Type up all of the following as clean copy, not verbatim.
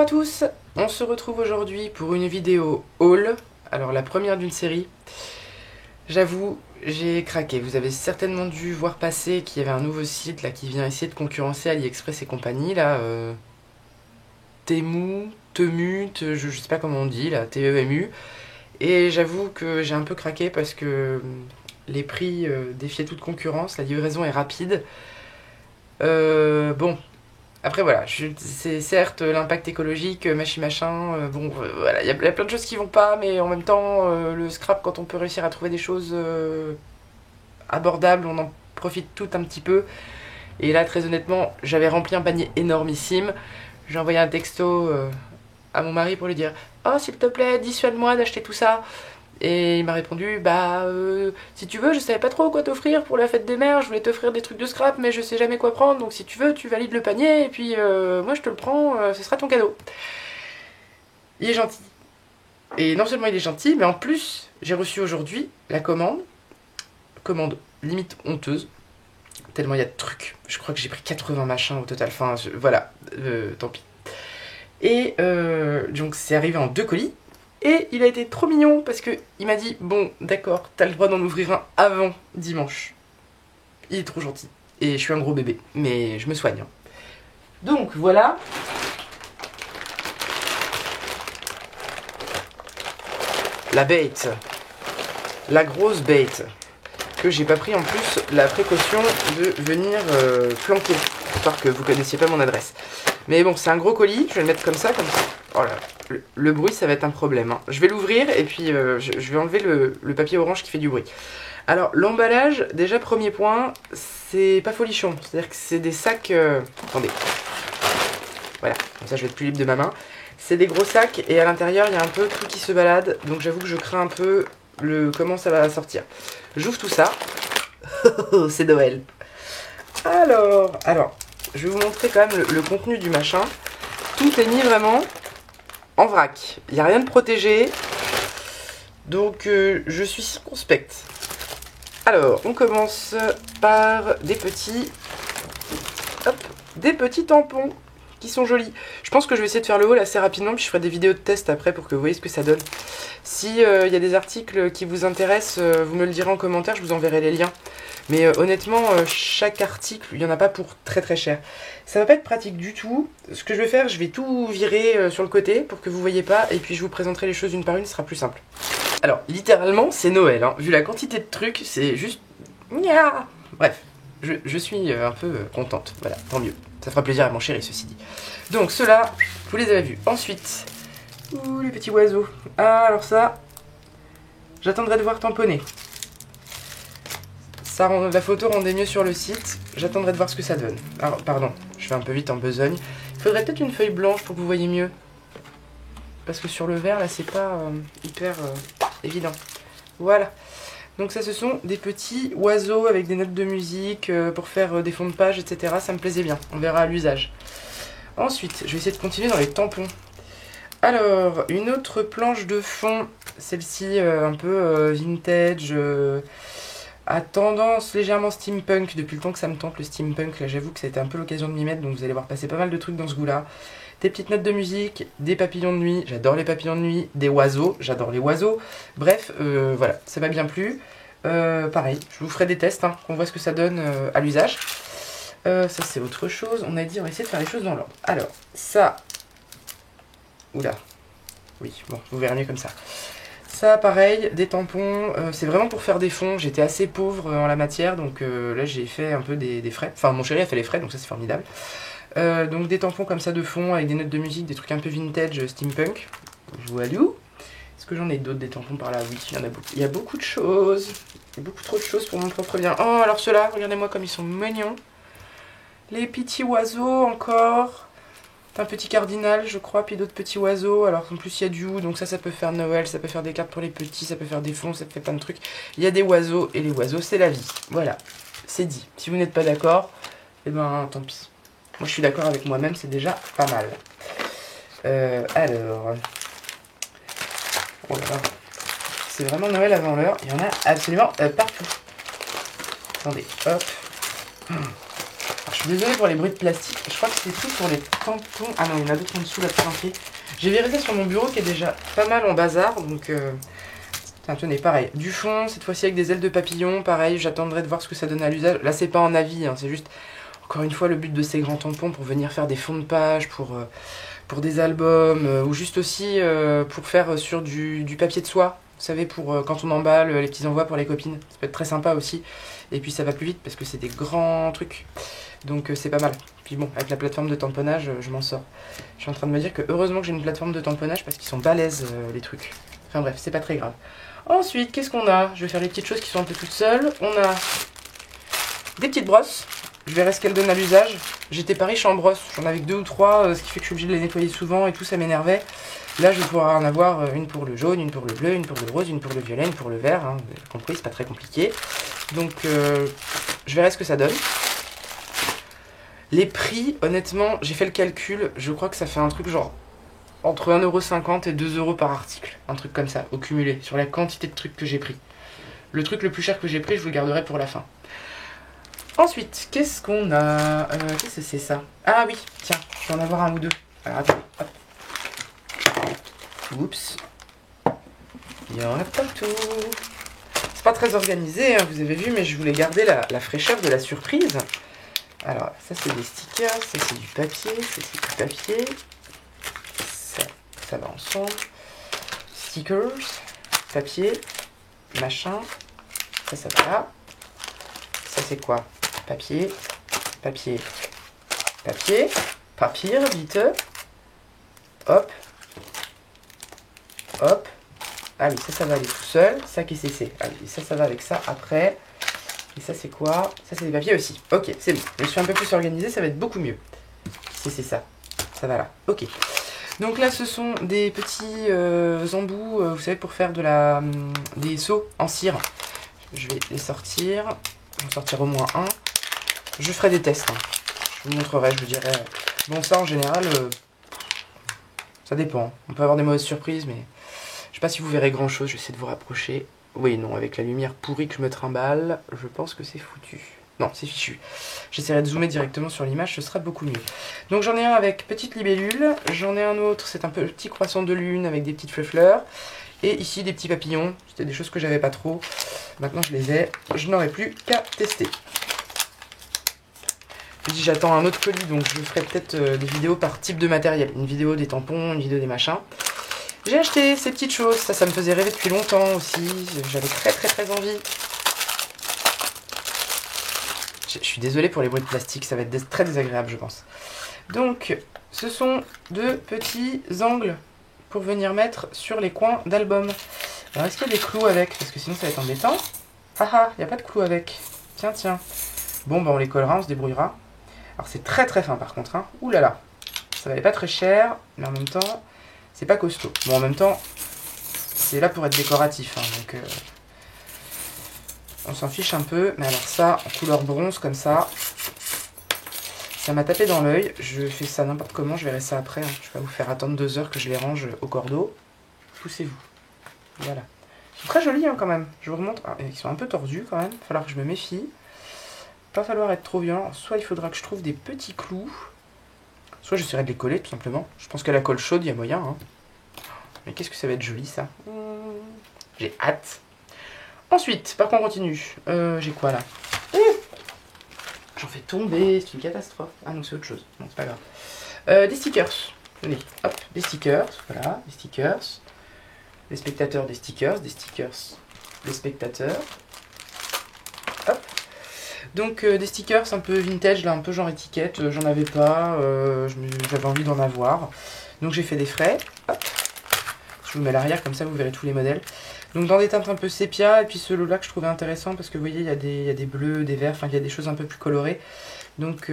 à tous, on se retrouve aujourd'hui pour une vidéo haul, alors la première d'une série. J'avoue, j'ai craqué, vous avez certainement dû voir passer qu'il y avait un nouveau site là qui vient essayer de concurrencer AliExpress et compagnie, là, Temu, je sais pas comment on dit, là, Temu. Et j'avoue que j'ai un peu craqué parce que les prix défiaient toute concurrence, la livraison est rapide. Bon, après voilà, c'est certes l'impact écologique, machin, bon voilà, il y a plein de choses qui vont pas, mais en même temps, le scrap, quand on peut réussir à trouver des choses abordables, on en profite tout un petit peu. Et là, très honnêtement, j'avais rempli un panier énormissime. J'ai envoyé un texto à mon mari pour lui dire « Oh, s'il te plaît, dissuade-moi d'acheter tout ça !» Et il m'a répondu « Bah, si tu veux, je savais pas trop quoi t'offrir pour la fête des mères, je voulais t'offrir des trucs de scrap, mais je sais jamais quoi prendre, donc si tu veux, tu valides le panier, et puis moi je te le prends, ce sera ton cadeau. » Il est gentil. Et non seulement il est gentil, mais en plus, j'ai reçu aujourd'hui la commande limite honteuse, tellement il y a de trucs. Je crois que j'ai pris 80 machins au total, enfin voilà, tant pis. Et donc c'est arrivé en 2 colis. Et il a été trop mignon parce que il m'a dit « Bon, d'accord, t'as le droit d'en ouvrir un avant dimanche. » Il est trop gentil. Et je suis un gros bébé, mais je me soigne. Donc voilà. La bête. La grosse bête. Que j'ai pas pris en plus la précaution de venir planquer. Histoire que vous connaissiez pas mon adresse. Mais bon, c'est un gros colis, je vais le mettre comme ça. Oh là, le bruit, ça va être un problème. Hein. Je vais l'ouvrir et puis je vais enlever le papier orange qui fait du bruit. Alors, l'emballage, déjà, premier point, c'est pas folichon. C'est-à-dire que c'est des sacs... Attendez. Voilà, comme ça je vais être plus libre de ma main. C'est des gros sacs et à l'intérieur, il y a un peu tout qui se balade. Donc j'avoue que je crains un peu comment ça va sortir. J'ouvre tout ça. C'est Noël. Alors, je vais vous montrer quand même le contenu du machin. Tout est mis vraiment en vrac. Il n'y a rien de protégé. Donc, je suis circonspecte. Alors, on commence par des petits tampons qui sont jolis. Je pense que je vais essayer de faire le haul assez rapidement, puis je ferai des vidéos de test après pour que vous voyez ce que ça donne. Si y a des articles qui vous intéressent, vous me le direz en commentaire, je vous enverrai les liens. Mais honnêtement, chaque article, il n'y en a pas pour très très cher. Ça va pas être pratique du tout. Ce que je vais faire, je vais tout virer sur le côté pour que vous voyez pas. Et puis je vous présenterai les choses une par une, ce sera plus simple. Alors, littéralement, c'est Noël. Hein. Vu la quantité de trucs, c'est juste... Bref, je suis un peu contente. Voilà, tant mieux. Ça fera plaisir à mon chéri, ceci dit. Donc, ceux-là, vous les avez vus. Ensuite, les petits oiseaux. Ah, alors ça, j'attendrai de voir tamponner. La photo rendait mieux sur le site. J'attendrai de voir ce que ça donne. Alors, pardon, je fais un peu vite en besogne. Il faudrait peut-être une feuille blanche pour que vous voyez mieux. Parce que sur le verre, là, c'est pas hyper évident. Voilà. Donc ça, ce sont des petits oiseaux avec des notes de musique pour faire des fonds de page, etc. Ça me plaisait bien. On verra à l'usage. Ensuite, je vais essayer de continuer dans les tampons. Alors, une autre planche de fond. Celle-ci, un peu vintage... à tendance légèrement steampunk, depuis le temps que ça me tente le steampunk, là j'avoue que c'était un peu l'occasion de m'y mettre, donc vous allez voir passer pas mal de trucs dans ce goût-là. Des petites notes de musique, des papillons de nuit, j'adore les papillons de nuit, des oiseaux, j'adore les oiseaux, bref, voilà, ça m'a bien plu. Pareil, je vous ferai des tests, hein, qu'on voit ce que ça donne à l'usage. Ça c'est autre chose, on a dit on va essayer de faire les choses dans l'ordre. Alors, ça... Oula, oui, bon, vous verrez mieux comme ça. Ça, pareil, des tampons, c'est vraiment pour faire des fonds. J'étais assez pauvre en la matière, donc là j'ai fait un peu des frais. Enfin, mon chéri a fait les frais, donc ça c'est formidable. Donc des tampons comme ça de fond, avec des notes de musique, des trucs un peu vintage, steampunk. Voilà. Est-ce que j'en ai d'autres des tampons par là? Oui, il y en a beaucoup. Il y a beaucoup de choses. Il y a beaucoup trop de choses pour mon propre bien. Oh, alors ceux-là, regardez-moi comme ils sont mignons. Les petits oiseaux encore. Un petit cardinal, je crois, puis d'autres petits oiseaux. Alors, en plus, il y a du hou, donc ça peut faire Noël, ça peut faire des cartes pour les petits, ça peut faire des fonds, ça fait plein de trucs. Il y a des oiseaux, et les oiseaux, c'est la vie. Voilà, c'est dit. Si vous n'êtes pas d'accord, eh ben, tant pis. Moi, je suis d'accord avec moi-même, c'est déjà pas mal. Alors... Oh là là. C'est vraiment Noël avant l'heure. Il y en a absolument partout. Attendez, hop. je suis désolée pour les bruits de plastique. Je crois que c'est tout pour les tampons. Ah non, il y en a d'autres en dessous là, planqués. J'ai viré ça sur mon bureau qui est déjà pas mal en bazar. Donc, tenez, pareil. Du fond, cette fois-ci avec des ailes de papillon. Pareil, j'attendrai de voir ce que ça donne à l'usage. Là, c'est pas en avis, hein, c'est juste, encore une fois, le but de ces grands tampons pour venir faire des fonds de page, pour des albums, ou juste aussi pour faire sur du papier de soie. Vous savez, pour quand on emballe les petits envois pour les copines. Ça peut être très sympa aussi. Et puis ça va plus vite parce que c'est des grands trucs. Donc c'est pas mal. Puis bon, avec la plateforme de tamponnage, je m'en sors. Je suis en train de me dire que heureusement que j'ai une plateforme de tamponnage parce qu'ils sont balèzes les trucs. Enfin bref, c'est pas très grave. Ensuite, qu'est-ce qu'on a? Je vais faire les petites choses qui sont un peu toutes seules. On a des petites brosses. Je verrai ce qu'elles donnent à l'usage. J'étais pas riche en brosses. J'en avais que 2 ou 3, ce qui fait que je suis obligée de les nettoyer souvent et tout, ça m'énervait. Là, je vais pouvoir en avoir une pour le jaune, une pour le bleu, une pour le rose, une pour le violet, une pour le vert. Hein. Vous avez compris, c'est pas très compliqué. Donc, je verrai ce que ça donne. Les prix, honnêtement, j'ai fait le calcul. Je crois que ça fait un truc genre entre 1,50 € et 2 € par article. Un truc comme ça, au cumulé, sur la quantité de trucs que j'ai pris. Le truc le plus cher que j'ai pris, je vous le garderai pour la fin. Ensuite, qu'est-ce qu'on a qu'est-ce que c'est ça? Ah oui, tiens, je vais en avoir un ou deux. Alors attends, hop. Oups. Il y en a partout. C'est pas très organisé, hein, vous avez vu, mais je voulais garder la fraîcheur de la surprise. Alors, ça c'est des stickers, ça c'est du papier, ça c'est du papier. Ça va ensemble. Stickers, papier, machin. Ça va là. Ça c'est quoi? Papier, papier, papier, papier, vite. Hop. Hop. Ah oui, ça va aller tout seul. Ça, qu'est-ce que c'est? Allez, ça va avec ça après. Et ça, c'est quoi? Ça, c'est des papiers aussi. Ok, c'est bon. Je suis un peu plus organisée, ça va être beaucoup mieux. C'est ça. Ça va là. Ok. Donc là, ce sont des petits embouts, vous savez, pour faire des seaux en cire. Je vais les sortir. Je vais en sortir au moins un. Je ferai des tests. Hein. Je vous montrerai, je vous dirai. Bon, ça, en général, ça dépend. On peut avoir des mauvaises surprises, mais je sais pas si vous verrez grand-chose. Je vais essayer de vous rapprocher. Oui, non, avec la lumière pourrie que je me trimballe, je pense que c'est foutu. Non, c'est fichu. J'essaierai de zoomer directement sur l'image, ce sera beaucoup mieux. Donc j'en ai un avec petite libellule, j'en ai un autre, c'est un petit croissant de lune avec des petites fleurs. Et ici des petits papillons, c'était des choses que j'avais pas trop. Maintenant je les ai, je n'aurai plus qu'à tester. Je dis j'attends un autre colis, donc je ferai peut-être des vidéos par type de matériel. Une vidéo des tampons, une vidéo des machins. J'ai acheté ces petites choses, ça me faisait rêver depuis longtemps aussi. J'avais très envie. Je suis désolée pour les bruits de plastique, ça va être très désagréable je pense. Donc, ce sont 2 petits angles pour venir mettre sur les coins d'album. Alors, est-ce qu'il y a des clous avec? Parce que sinon ça va être embêtant. Ah ah, il n'y a pas de clous avec. Tiens. Bon, bah on les collera, on se débrouillera. Alors c'est très fin par contre. Hein. Ouh là là, ça valait pas très cher, mais en même temps, c'est pas costaud. Bon, en même temps, c'est là pour être décoratif. Hein, donc, on s'en fiche un peu. Mais alors ça, en couleur bronze comme ça, ça m'a tapé dans l'œil. Je fais ça n'importe comment, je verrai ça après. Hein. Je vais pas vous faire attendre 2 heures que je les range au cordeau. Poussez-vous. Voilà. Ils sont très jolis hein, quand même. Je vous remontre. Ah, ils sont un peu tordus quand même. Il va falloir que je me méfie. Pas falloir être trop violent. Soit il faudra que je trouve des petits clous. Soit j'essaierai de les coller tout simplement. Je pense qu'à la colle chaude, il y a moyen. Hein. Mais qu'est-ce que ça va être joli ça. J'ai hâte. Ensuite, par contre, on continue. J'ai quoi là? J'en fais tomber, c'est une catastrophe. Ah non, c'est autre chose. Non, c'est pas grave. Des stickers. Tenez, hop, des stickers. Voilà, des stickers. Les spectateurs, des stickers. Des stickers, des spectateurs. Hop. Donc, des stickers un peu vintage, là, un peu genre étiquette. J'en avais pas. J'avais envie d'en avoir. Donc, j'ai fait des frais. Hop. Je vous mets à l'arrière, comme ça, vous verrez tous les modèles. Donc dans des teintes un peu sépia, et puis celui-là que je trouvais intéressant parce que vous voyez, il y a des bleus, des verts, enfin il y a des choses un peu plus colorées. Donc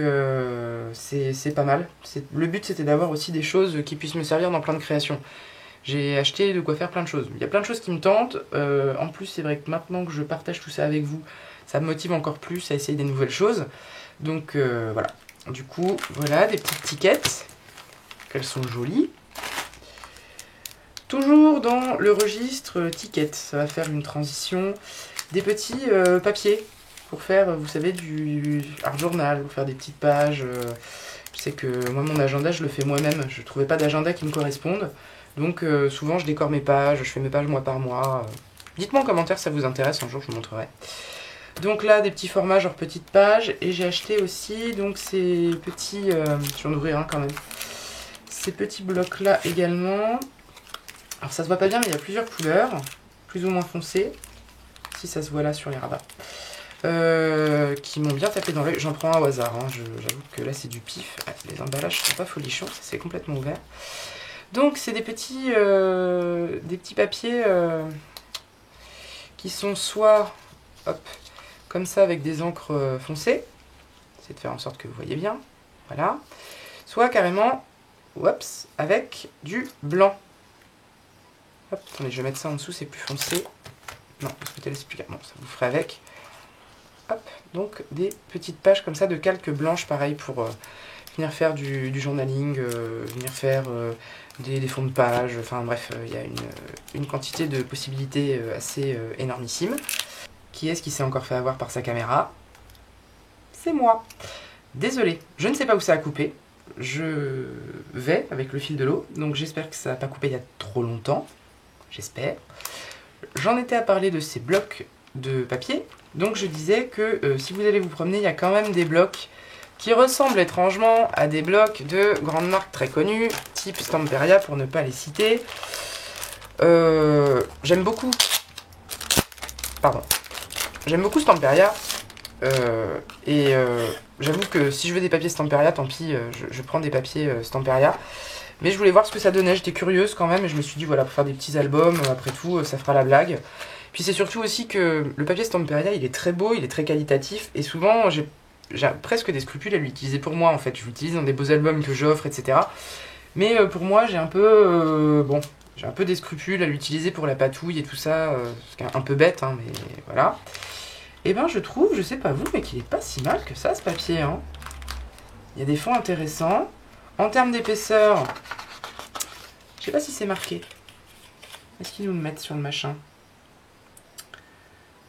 c'est pas mal. Le but c'était d'avoir aussi des choses qui puissent me servir dans plein de créations. J'ai acheté de quoi faire plein de choses. Il y a plein de choses qui me tentent. En plus c'est vrai que maintenant que je partage tout ça avec vous, ça me motive encore plus à essayer des nouvelles choses. Donc voilà. Du coup, voilà des petites tickets. Elles sont jolies. Toujours dans le registre ticket, ça va faire une transition. Des petits papiers pour faire, vous savez, du art journal, pour faire des petites pages. Je sais que moi, mon agenda, je le fais moi-même. Je ne trouvais pas d'agenda qui me corresponde. Donc, souvent, je décore mes pages, je fais mes pages mois par mois. Dites-moi en commentaire si ça vous intéresse, un jour, je vous montrerai. Donc là, des petits formats, genre petites pages. Et j'ai acheté aussi, donc, ces petits... je vais en ouvrir un quand même. Ces petits blocs-là également. Alors, ça se voit pas bien, mais il y a plusieurs couleurs, plus ou moins foncées. Si ça se voit là sur les rabats. Qui m'ont bien tapé dans l'œil. J'en prends un au hasard, hein. J'avoue que là c'est du pif. Les emballages sont pas folichons, ça c'est complètement ouvert. Donc c'est des petits papiers qui sont soit hop, comme ça avec des encres foncées. C'est de faire en sorte que vous voyez bien. Voilà. Soit carrément oups, avec du blanc. Hop, attendez, je vais mettre ça en dessous, c'est plus foncé. Non, de ce côté-là c'est plus clair. Bon, ça vous ferait avec. Hop, donc des petites pages comme ça de calque blanche, pareil, pour venir faire du journaling, venir faire des fonds de page, enfin bref, il y a une quantité de possibilités assez énormissime. Qui est-ce qui s'est encore fait avoir par sa caméra? C'est moi. Désolée, je ne sais pas où ça a coupé. Je vais avec le fil de l'eau, donc j'espère que ça n'a pas coupé il y a trop longtemps. J'espère. J'en étais à parler de ces blocs de papier. Donc je disais que si vous allez vous promener, il y a quand même des blocs qui ressemblent étrangement à des blocs de grandes marques très connues, type Stamperia pour ne pas les citer. J'aime beaucoup Stamperia. J'avoue que si je veux des papiers Stamperia, tant pis, je prends des papiers Stamperia. Mais je voulais voir ce que ça donnait, j'étais curieuse quand même, et je me suis dit, voilà, pour faire des petits albums, après tout, ça fera la blague. Puis c'est surtout aussi que le papier Stamperia, il est très beau, il est très qualitatif, et souvent, j'ai presque des scrupules à l'utiliser pour moi, en fait. Je l'utilise dans des beaux albums que j'offre, etc. Mais pour moi, j'ai un peu... j'ai un peu des scrupules à l'utiliser pour la patouille et tout ça, c'est un peu bête, hein, mais voilà. Et ben, je trouve, je sais pas vous, mais qu'il est pas si mal que ça, ce papier, hein. Il y a des fonds intéressants. En termes d'épaisseur, je sais pas si c'est marqué. Est-ce qu'ils nous le mettent sur le machin?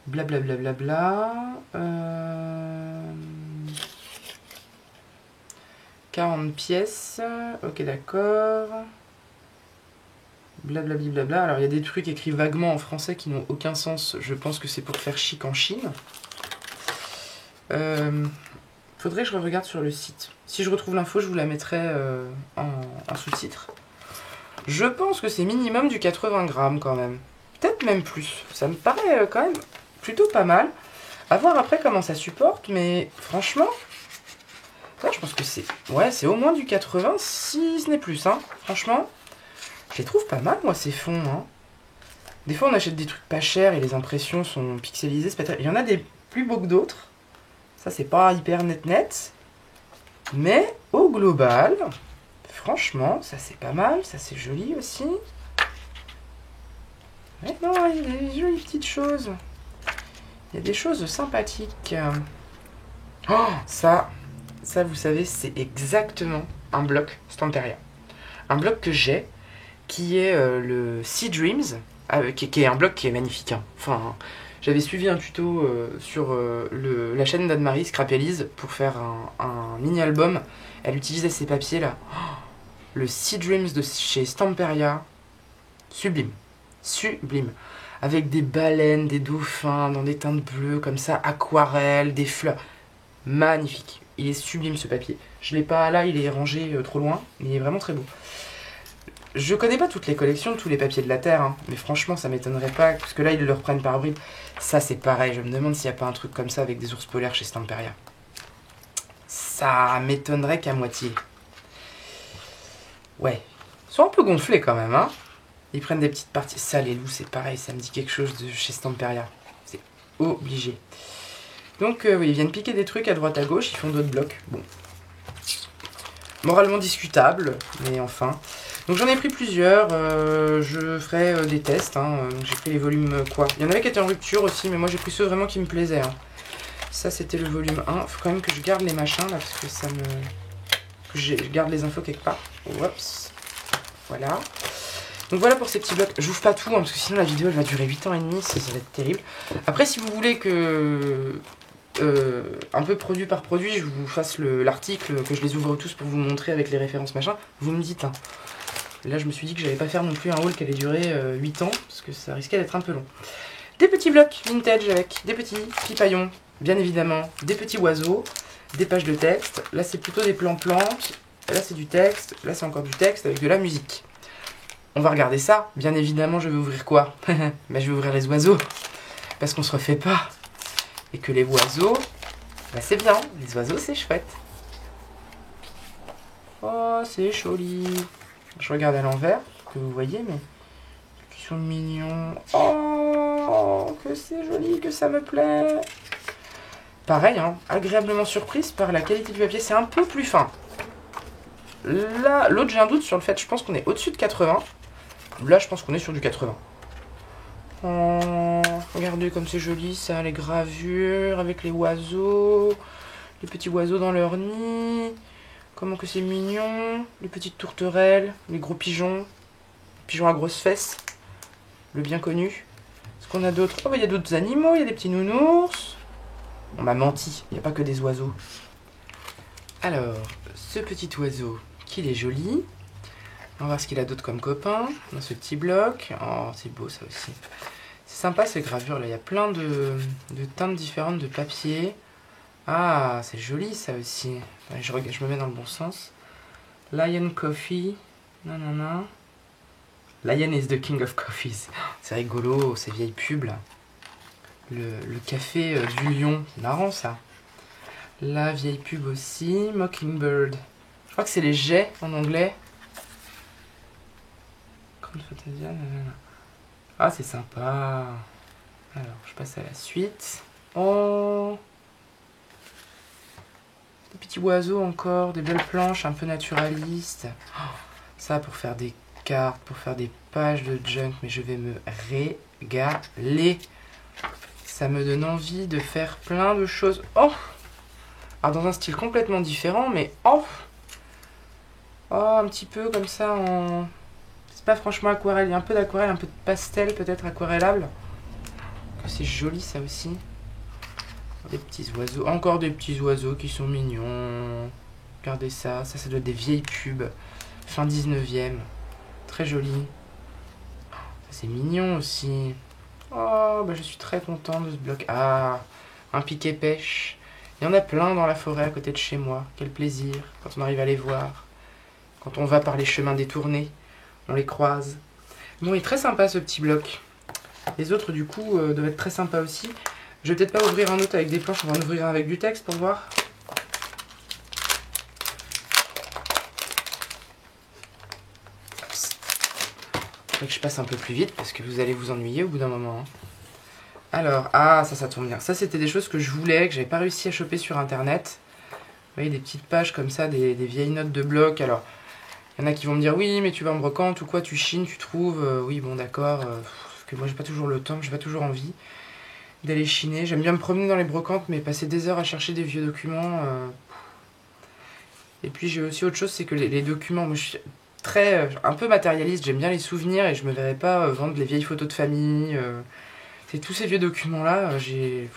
Blablabla. 40 pièces. Ok, d'accord. Blablabla. Alors, il y a des trucs écrits vaguement en français qui n'ont aucun sens. Je pense que c'est pour faire chic en Chine. Faudrait que je regarde sur le site. Si je retrouve l'info, je vous la mettrai en sous-titre. Je pense que c'est minimum du 80 grammes quand même. Peut-être même plus. Ça me paraît quand même plutôt pas mal. À voir après comment ça supporte, mais franchement, ça, je pense que c'est... Ouais, c'est au moins du 80, si ce n'est plus, hein. Franchement, je les trouve pas mal, moi, ces fonds, hein. Des fois, on achète des trucs pas chers et les impressions sont pixelisées. C'est pas très... Il y en a des plus beaux que d'autres. Ça, c'est pas hyper net. Mais, au global, franchement, ça, c'est pas mal. Ça, c'est joli aussi. Mais non, il y a des jolies petites choses. Il y a des choses sympathiques. Oh, ça, vous savez, c'est exactement un bloc Stamperia. Un bloc que j'ai, qui est le Sea Dreams, qui est un bloc qui est magnifique. Hein. Enfin, j'avais suivi un tuto sur la chaîne d'Anne-Marie Scrapelise pour faire un mini-album. Elle utilisait ces papiers-là. Oh, le Sea Dreams de chez Stamperia, sublime. Sublime. Avec des baleines, des dauphins, dans des teintes bleues, comme ça, aquarelle, des fleurs. Magnifique. Il est sublime ce papier. Je l'ai pas là, il est rangé trop loin, mais il est vraiment très beau. Je connais pas toutes les collections de tous les papiers de la Terre, hein, mais franchement, ça m'étonnerait pas, parce que là, ils le reprennent par bribes. Ça, c'est pareil, je me demande s'il n'y a pas un truc comme ça avec des ours polaires chez Stamperia. Ça m'étonnerait qu'à moitié. Ouais. Ils sont un peu gonflés quand même, hein. Ils prennent des petites parties. Ça, les loups, c'est pareil, ça me dit quelque chose de chez Stamperia. C'est obligé. Donc, oui, ils viennent piquer des trucs à droite à gauche, ils font d'autres blocs. Bon. Moralement discutable, mais enfin. Donc, j'en ai pris plusieurs. Je ferai des tests. Hein. J'ai pris les volumes quoi. Il y en avait qui étaient en rupture aussi, mais moi, j'ai pris ceux vraiment qui me plaisaient. Hein. Ça, c'était le volume 1. Faut quand même que je garde les machins, là, parce que ça me... que je garde les infos quelque part. Oups. Voilà. Donc voilà pour ces petits blocs. J'ouvre pas tout, hein, parce que sinon la vidéo elle va durer 8 ans et demi, ça va être terrible. Après, si vous voulez que un peu produit par produit, je vous fasse l'article, que je les ouvre tous pour vous montrer avec les références machin, vous me dites. Hein. Là, je me suis dit que j'allais pas faire non plus un haul qui allait durer 8 ans, parce que ça risquait d'être un peu long. Des petits blocs vintage avec des petits pipaillons, bien évidemment, des petits oiseaux, des pages de texte. Là, c'est plutôt des plans plantes. Là, c'est du texte. Là, c'est encore du texte avec de la musique. On va regarder ça. Bien évidemment, je vais ouvrir quoi? Je vais ouvrir les oiseaux. Parce qu'on se refait pas. Et que les oiseaux, bah, c'est bien. Les oiseaux, c'est chouette. Oh, c'est joli. Je regarde à l'envers, que vous voyez, mais qui sont mignons. Oh, que c'est joli, que ça me plaît. Pareil, hein, agréablement surprise par la qualité du papier. C'est un peu plus fin. Là, l'autre, j'ai un doute sur le fait, je pense qu'on est au-dessus de 80. Là, je pense qu'on est sur du 80. Oh, regardez comme c'est joli, ça, les gravures avec les oiseaux. Les petits oiseaux dans leur nid. Comment que c'est mignon. Les petites tourterelles, les gros pigeons. Les pigeons à grosses fesses. Le bien connu. Est-ce qu'on a d'autres? Oh, il y a d'autres animaux, il y a des petits nounours. On m'a menti, il n'y a pas que des oiseaux. Alors, ce petit oiseau, qu'il est joli. On va voir ce qu'il a d'autre comme copain dans ce petit bloc. Oh, c'est beau ça aussi. C'est sympa ces gravures là, il y a plein de teintes différentes de papier. Ah, c'est joli ça aussi. Allez, je me mets dans le bon sens. Lion Coffee. Nanana. Lion is the king of coffees. C'est rigolo, ces vieilles pubs là. Le café du lion, c'est marrant ça. La vieille pub aussi, Mockingbird. Je crois que c'est les jets en anglais. Ah, c'est sympa. Alors, je passe à la suite. Oh, des petits oiseaux encore, des belles planches un peu naturalistes. Oh, ça pour faire des cartes, pour faire des pages de junk, mais je vais me régaler. Ça me donne envie de faire plein de choses. Oh! Alors dans un style complètement différent, mais oh! Oh, un petit peu comme ça en... C'est pas franchement aquarelle, il y a un peu d'aquarelle, un peu de pastel peut-être aquarellable. C'est joli ça aussi. Des petits oiseaux, encore des petits oiseaux qui sont mignons. Regardez ça, ça doit être des vieilles pubs. Fin 19e. Très joli. C'est mignon aussi. Oh, bah je suis très content de ce bloc. Ah, un piquet pêche. Il y en a plein dans la forêt à côté de chez moi. Quel plaisir quand on arrive à les voir. Quand on va par les chemins détournés, on les croise. Bon, il est très sympa ce petit bloc. Les autres, du coup, doivent être très sympas aussi. Je vais peut-être pas ouvrir un autre avec des planches, on va en ouvrir un avec du texte pour voir. Faudrait que je passe un peu plus vite parce que vous allez vous ennuyer au bout d'un moment. Hein. Alors, ah, ça tombe bien. Ça, c'était des choses que je voulais, que j'avais pas réussi à choper sur internet. Vous voyez, des petites pages comme ça, des vieilles notes de bloc. Alors, il y en a qui vont me dire, oui, mais tu vas en brocante ou quoi, tu chines, tu trouves. Oui, bon, d'accord. Parce que moi, j'ai pas toujours le temps, j'ai pas toujours envie d'aller chiner. J'aime bien me promener dans les brocantes, mais passer des heures à chercher des vieux documents. Et puis, j'ai aussi autre chose, c'est que les documents, moi, je suis un peu matérialiste, j'aime bien les souvenirs et je me verrais pas vendre les vieilles photos de famille. C'est tous ces vieux documents-là, j'ai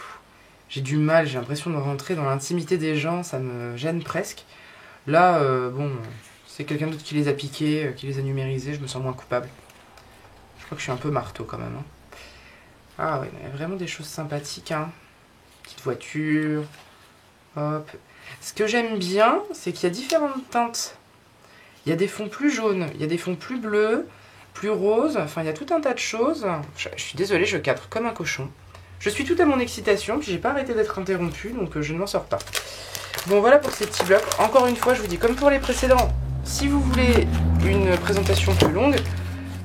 du mal, j'ai l'impression de rentrer dans l'intimité des gens, ça me gêne presque. Là, bon, c'est quelqu'un d'autre qui les a piqués, qui les a numérisés, je me sens moins coupable. Je crois que je suis un peu marteau quand même. Hein. Ah ouais, il y a vraiment des choses sympathiques. Hein. Petite voiture. Hop. Ce que j'aime bien, c'est qu'il y a différentes teintes. Il y a des fonds plus jaunes, il y a des fonds plus bleus, plus roses. Enfin, il y a tout un tas de choses. Je suis désolée, je cadre comme un cochon. Je suis tout à mon excitation, puis j'ai pas arrêté d'être interrompue, donc je ne m'en sors pas. Bon, voilà pour ces petits blocs. Encore une fois, je vous dis, comme pour les précédents, si vous voulez une présentation plus longue,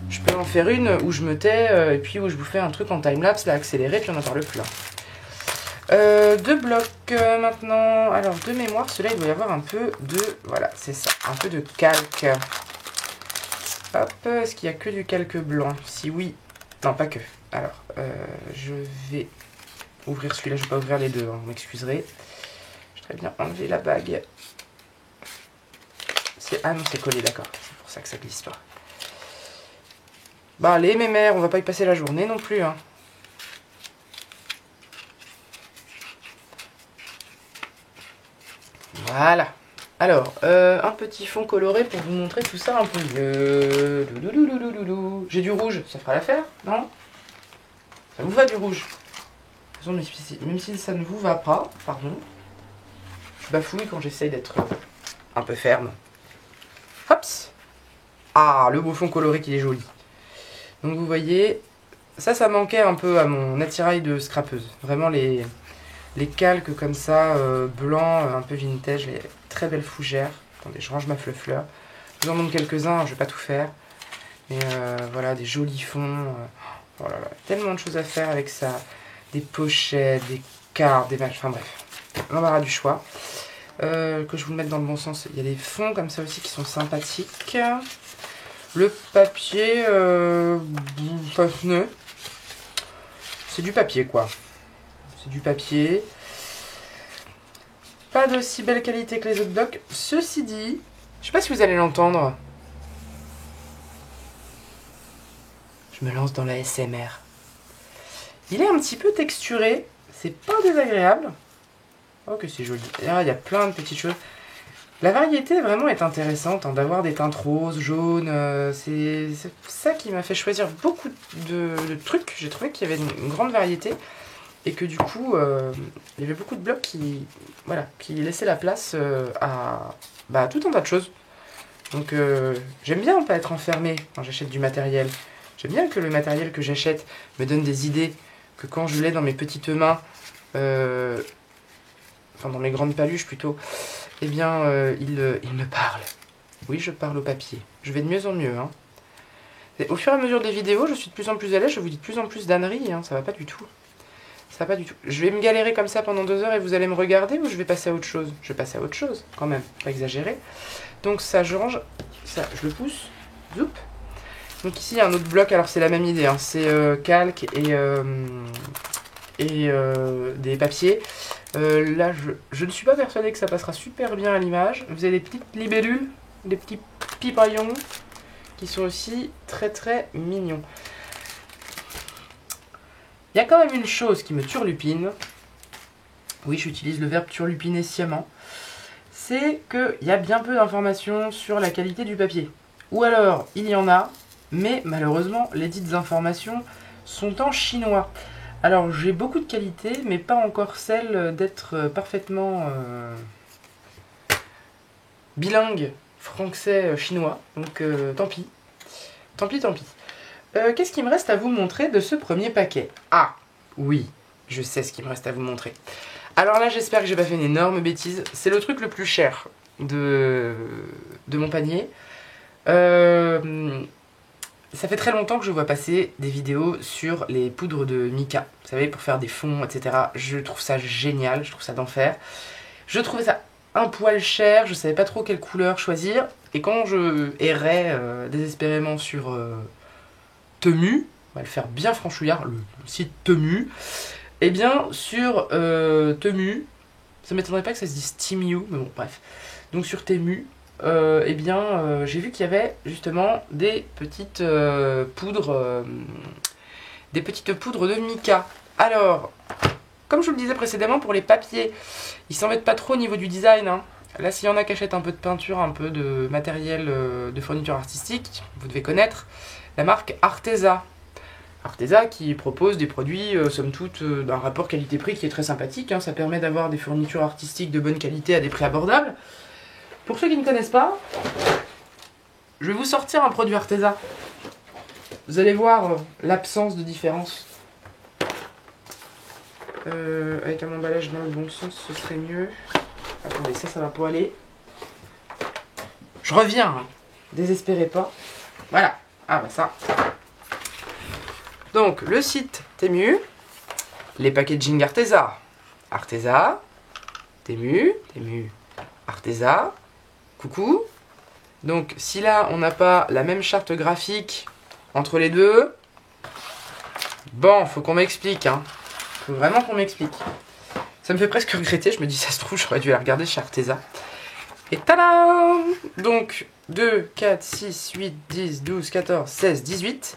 je peux en faire une où je me tais et puis où je vous fais un truc en timelapse, là, accéléré, puis on en parle plus. Deux blocs maintenant. Alors, de mémoire, celui-là, il doit y avoir un peu de... Voilà, c'est ça, un peu de calque. Hop, est-ce qu'il n'y a que du calque blanc? Si oui, non, pas que. Alors, je vais ouvrir celui-là, je ne vais pas ouvrir les deux, hein, vous m'excuserez. Je vais très bien enlever la bague. Ah non, c'est collé, d'accord, c'est pour ça que ça glisse pas. Bah allez, mémère, on va pas y passer la journée non plus, hein. Voilà. Alors, un petit fond coloré pour vous montrer tout ça un peu mieux. J'ai du rouge, ça fera l'affaire, non? Ça vous va du rouge? De toute façon, même si ça ne vous va pas, pardon, je bafouille quand j'essaye d'être un peu ferme. Hops! Ah, le beau fond coloré qui est joli. Donc vous voyez, ça manquait un peu à mon attirail de scrapeuse. Vraiment les calques comme ça, blancs, un peu vintage, les très belles fougères. Attendez, je range ma fleur. Je vous en montre quelques-uns, je vais pas tout faire. Mais voilà, des jolis fonds. Oh là là, tellement de choses à faire avec ça. Des pochettes, des cartes, des matchs, enfin bref. L'embarras du choix. Que je vous le mette dans le bon sens. Il y a des fonds comme ça aussi qui sont sympathiques. Le papier, c'est du papier quoi. C'est du papier. Pas d'aussi belle qualité que les autres blocs. Ceci dit, je sais pas si vous allez l'entendre. Je me lance dans la SMR. Il est un petit peu texturé. C'est pas désagréable. Oh que c'est joli. Là, il y a plein de petites choses. La variété vraiment est intéressante, hein, d'avoir des teintes roses, jaunes. C'est ça qui m'a fait choisir beaucoup de trucs. J'ai trouvé qu'il y avait une grande variété. Et que du coup, il y avait beaucoup de blocs qui laissaient la place à tout un tas de choses. Donc j'aime bien ne pas être enfermé quand j'achète du matériel. J'aime bien que le matériel que j'achète me donne des idées, que quand je l'ai dans mes petites mains, enfin dans mes grandes paluches plutôt, eh bien il me parle. Oui, je parle au papier. Je vais de mieux en mieux. Hein. Et au fur et à mesure des vidéos, je suis de plus en plus à l'aise, je vous dis de plus en plus d'âneries, hein, ça va pas du tout. Ça va pas du tout. Je vais me galérer comme ça pendant 2 heures et vous allez me regarder ou je vais passer à autre chose? Je vais passer à autre chose quand même, pas exagérer. Donc ça, je range, ça, je le pousse, zoup. Donc ici il y a un autre bloc, alors c'est la même idée, hein. C'est calque et des papiers. Là, je ne suis pas persuadée que ça passera super bien à l'image. Vous avez des petites libellules, des petits pipaillons qui sont aussi très très mignons. Il y a quand même une chose qui me turlupine. Oui, j'utilise le verbe turlupiner sciemment. C'est qu'il y a bien peu d'informations sur la qualité du papier. Ou alors, il y en a, mais malheureusement, les dites informations sont en chinois. Alors, j'ai beaucoup de qualités, mais pas encore celle d'être parfaitement bilingue français-chinois. Donc, tant pis. Tant pis, tant pis. Qu'est-ce qu'il me reste à vous montrer de ce premier paquet? Ah, oui, je sais ce qu'il me reste à vous montrer. Alors là, j'espère que j'ai pas fait une énorme bêtise. C'est le truc le plus cher de mon panier. Ça fait très longtemps que je vois passer des vidéos sur les poudres de mica. Vous savez, pour faire des fonds, etc. Je trouve ça génial, je trouve ça d'enfer. Je trouvais ça un poil cher, je savais pas trop quelle couleur choisir. Et quand je errais désespérément sur... Temu, on va le faire bien franchouillard, le site Temu. Eh bien, sur Temu, ça m'étonnerait pas que ça se dise Temu, mais bon, bref. Donc sur Temu, eh bien, j'ai vu qu'il y avait justement des petites poudres de mica. Alors, comme je vous le disais précédemment, pour les papiers, ils s'en mettent pas trop au niveau du design. Hein. Là, s'il y en a qui achètent un peu de peinture, un peu de matériel de fourniture artistique, vous devez connaître la marque Arteza. Arteza qui propose des produits, somme toute, d'un rapport qualité-prix qui est très sympathique. Hein. Ça permet d'avoir des fournitures artistiques de bonne qualité à des prix abordables. Pour ceux qui ne connaissent pas, je vais vous sortir un produit Arteza. Vous allez voir l'absence de différence. Avec un emballage dans le bon sens, ce serait mieux. Attendez, ça va pas aller. Je reviens, hein. Désespérez pas. Voilà. Ah bah ça. Donc le site Temu, les packaging Arteza. Arteza, Temu, Arteza, coucou. Donc si là on n'a pas la même charte graphique entre les deux, bon, faut qu'on m'explique, hein. Faut vraiment qu'on m'explique. Ça me fait presque regretter, je me dis ça se trouve j'aurais dû la regarder chez Arteza. Et tadam! Donc 2, 4, 6, 8, 10, 12, 14, 16, 18.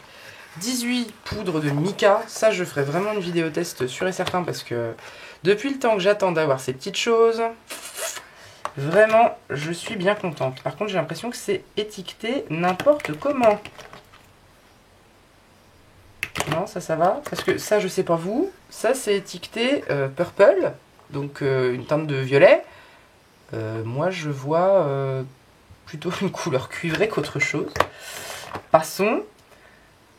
18 poudres de mica. Ça, je ferai vraiment une vidéo test sûr et certain parce que depuis le temps que j'attends d'avoir ces petites choses, Vraiment, je suis bien contente. Par contre, j'ai l'impression que c'est étiqueté n'importe comment. Non, ça va. Parce que ça, je sais pas vous. Ça, c'est étiqueté purple. Donc, une teinte de violet. Moi, je vois plutôt une couleur cuivrée qu'autre chose. Passons.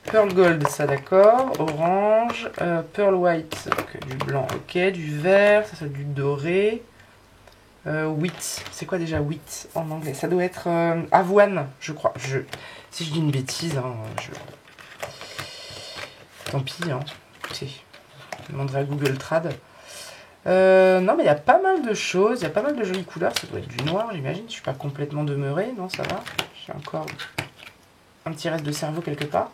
Pearl Gold, ça d'accord. Orange. Pearl White, donc, du blanc, ok. Du vert, ça c'est du doré. Wheat, c'est quoi déjà wheat en anglais? Ça doit être avoine, je crois. Si je dis une bêtise, hein, tant pis. Hein. Écoutez, je demanderai à Google Trad. Non, mais il y a pas mal de choses, il y a pas mal de jolies couleurs. Ça doit être du noir, j'imagine. Je suis pas complètement demeuré, non, ça va. J'ai encore un petit reste de cerveau quelque part.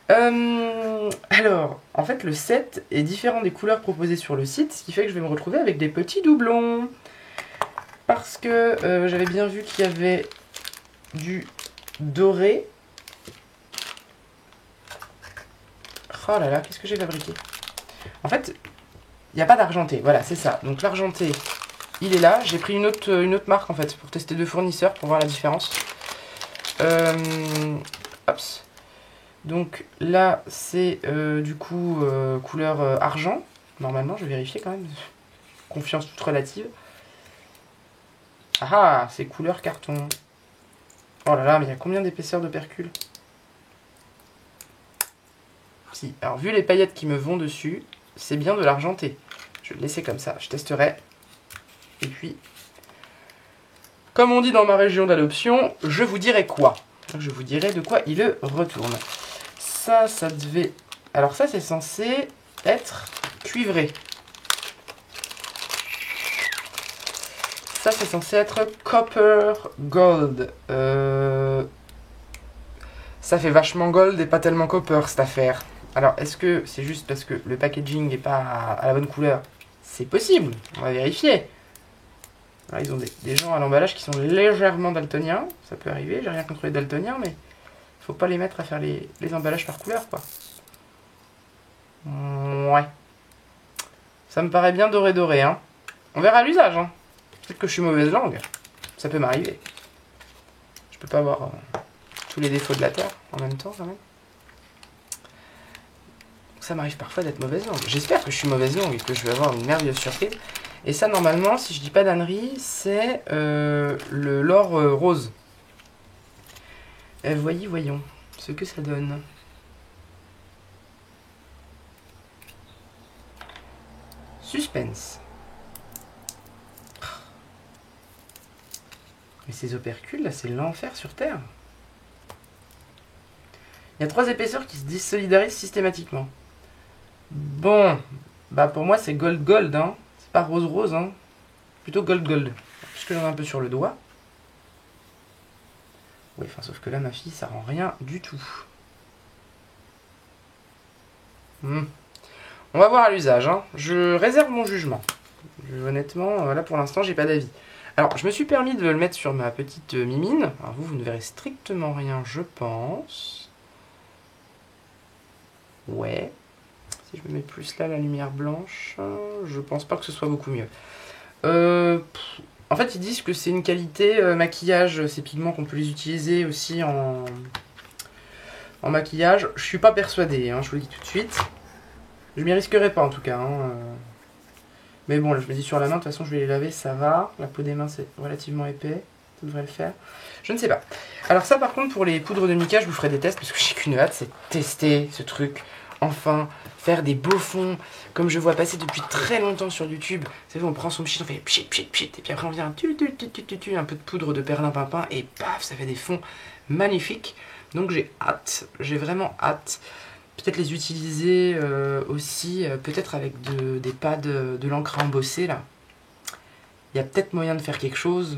Alors, en fait, le set est différent des couleurs proposées sur le site, ce qui fait que je vais me retrouver avec des petits doublons. Parce que j'avais bien vu qu'il y avait du doré. Oh là là, qu'est-ce que j'ai fabriqué? En fait, il n'y a pas d'argenté, voilà, c'est ça. Donc l'argenté, il est là. J'ai pris une autre marque, en fait, pour tester deux fournisseurs, pour voir la différence. Hops. Donc là, c'est du coup couleur argent. Normalement, je vais vérifier quand même. Confiance toute relative. Ah, c'est couleur carton. Oh là là, mais il y a combien d'épaisseur de percule? Si, alors vu les paillettes qui me vont dessus, c'est bien de l'argenté. Je vais le laisser comme ça, je testerai. Et puis, comme on dit dans ma région d'adoption, je vous dirai quoi. Je vous dirai de quoi il retourne. Ça devait... Alors ça, c'est censé être cuivré. Ça, c'est censé être Copper Gold. Ça fait vachement gold et pas tellement copper, cette affaire. Alors, est-ce que c'est juste parce que le packaging n'est pas à la bonne couleur? C'est possible, on va vérifier. Alors, ils ont des gens à l'emballage qui sont légèrement daltoniens. Ça peut arriver, j'ai rien contre les daltoniens, mais faut pas les mettre à faire les emballages par couleur, quoi. Ouais. Ça me paraît bien doré, hein. On verra l'usage, hein. Peut-être que je suis mauvaise langue. Ça peut m'arriver. Je peux pas avoir tous les défauts de la Terre en même temps, quand même. Ça m'arrive parfois d'être mauvaise langue. J'espère que je suis mauvaise langue et que je vais avoir une merveilleuse surprise. Et ça, normalement, si je dis pas d'ânerie, c'est l'or rose. Voyons ce que ça donne. Suspense. Mais ces opercules, là, c'est l'enfer sur Terre. Il y a 3 épaisseurs qui se désolidarisent systématiquement. Bon, bah pour moi, c'est gold, hein. C'est pas rose, hein. Plutôt gold. Puisque j'en ai un peu sur le doigt. Oui, enfin, sauf que là, ma fille, ça rend rien du tout. On va voir à l'usage, hein. Je réserve mon jugement. Honnêtement, là, pour l'instant, j'ai pas d'avis. Alors, je me suis permis de le mettre sur ma petite mimine. Alors, vous ne verrez strictement rien, je pense. Ouais. Si je me mets plus là, la lumière blanche, je pense pas que ce soit beaucoup mieux. En fait, ils disent que c'est une qualité maquillage, ces pigments qu'on peut les utiliser aussi en maquillage. Je suis pas persuadée, hein, je vous le dis tout de suite. Je m'y risquerai pas en tout cas. Hein. Mais bon, là, je me dis sur la main, de toute façon, je vais les laver, ça va. La peau des mains, c'est relativement épais. Ça devrait le faire. Je ne sais pas. Alors ça, par contre, pour les poudres de mica, je vous ferai des tests parce que j'ai qu'une hâte, c'est tester ce truc. Enfin, faire des beaux fonds, comme je vois passer depuis très longtemps sur YouTube. Vous savez, on prend son pchit, on fait pchit, et puis après on vient un peu de poudre de perlimpinpin, et paf, ça fait des fonds magnifiques. Donc j'ai hâte, j'ai vraiment hâte. Peut-être les utiliser aussi, peut-être avec des pads de l'encre embossée, là. Il y a peut-être moyen de faire quelque chose.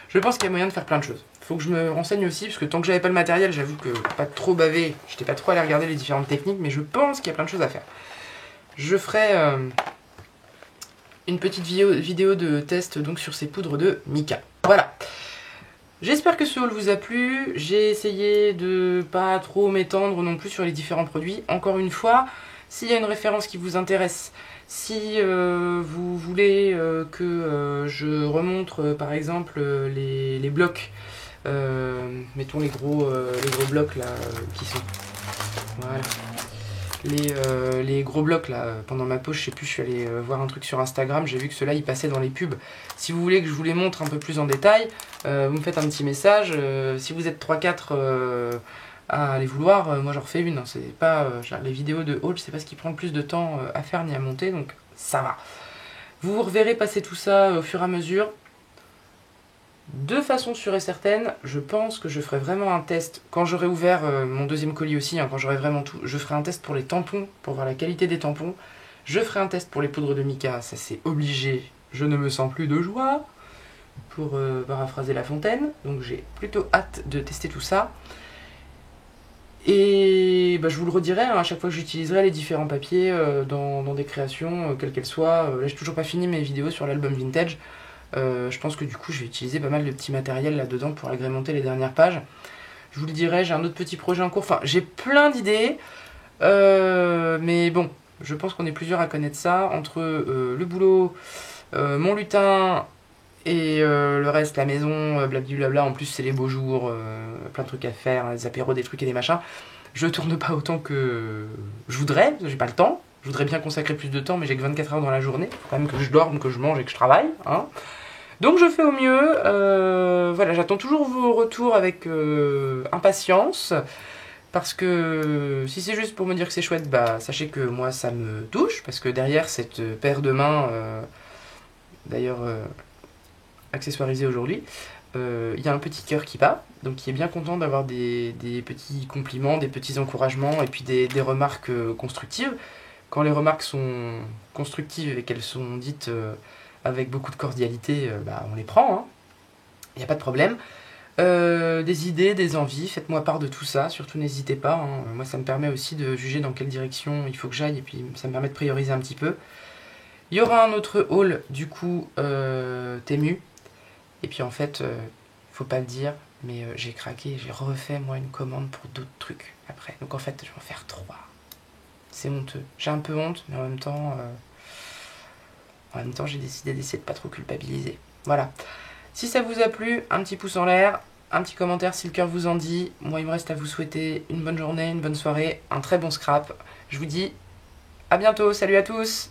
Je pense qu'il y a moyen de faire plein de choses. Faut que je me renseigne aussi, parce que tant que j'avais pas le matériel, j'avoue que pas trop bavé, j'étais pas trop allé regarder les différentes techniques, mais je pense qu'il y a plein de choses à faire. Je ferai une petite vidéo de test donc sur ces poudres de mica. Voilà. J'espère que ce haul vous a plu. J'ai essayé de pas trop m'étendre non plus sur les différents produits. Encore une fois, s'il y a une référence qui vous intéresse, Si vous voulez que je remontre par exemple les blocs, mettons les gros blocs là qui sont... Voilà. Les gros blocs là, pendant ma pause, je sais plus, je suis allé voir un truc sur Instagram, j'ai vu que ceux-là ils passaient dans les pubs. Si vous voulez que je vous les montre un peu plus en détail, vous me faites un petit message. Si vous êtes 3-4 à les vouloir, moi j'en refais une. Hein. C'est pas les vidéos de haul, c'est pas ce qui prend le plus de temps à faire ni à monter, donc ça va. Vous reverrez passer tout ça au fur et à mesure. De façon sûre et certaine, je pense que je ferai vraiment un test quand j'aurai ouvert mon deuxième colis aussi, hein, quand j'aurai vraiment tout. Je ferai un test pour les tampons, pour voir la qualité des tampons. Je ferai un test pour les poudres de mica, ça c'est obligé. Je ne me sens plus de joie, pour paraphraser La Fontaine. Donc j'ai plutôt hâte de tester tout ça. Et bah, je vous le redirai, hein, à chaque fois que j'utiliserai les différents papiers dans des créations, quelles qu'elles soient. Là j'ai toujours pas fini mes vidéos sur l'album vintage. Je pense que du coup je vais utiliser pas mal de petits matériels là-dedans pour agrémenter les dernières pages. Je vous le dirai, j'ai un autre petit projet en cours, enfin j'ai plein d'idées, mais bon, je pense qu'on est plusieurs à connaître ça, entre le boulot, mon lutin et le reste, la maison, blablabla, en plus c'est les beaux jours, plein de trucs à faire, des apéros, des trucs et des machins. Je tourne pas autant que je voudrais, parce que j'ai pas le temps. Je voudrais bien consacrer plus de temps, mais j'ai que 24 heures dans la journée. Faut quand même que je dorme, que je mange et que je travaille. Hein. Donc je fais au mieux. Voilà, j'attends toujours vos retours avec impatience. Parce que si c'est juste pour me dire que c'est chouette, bah sachez que moi ça me touche. Parce que derrière cette paire de mains, d'ailleurs accessoirisée aujourd'hui, il y a un petit cœur qui bat. Donc qui est bien content d'avoir des petits compliments, des petits encouragements et puis des remarques constructives. Quand les remarques sont constructives et qu'elles sont dites avec beaucoup de cordialité, bah, on les prend, il n'y a pas de problème. Des idées, des envies, faites-moi part de tout ça, surtout n'hésitez pas. Hein. Moi ça me permet aussi de juger dans quelle direction il faut que j'aille et puis ça me permet de prioriser un petit peu. Il y aura un autre haul du coup Temu. Et puis en fait, faut pas le dire, mais j'ai craqué, j'ai refait moi une commande pour d'autres trucs après. Donc en fait je vais en faire 3. C'est honteux. J'ai un peu honte, mais en même temps, j'ai décidé d'essayer de pas trop culpabiliser. Voilà. Si ça vous a plu, un petit pouce en l'air, un petit commentaire si le cœur vous en dit. Moi, il me reste à vous souhaiter une bonne journée, une bonne soirée, un très bon scrap. Je vous dis à bientôt. Salut à tous!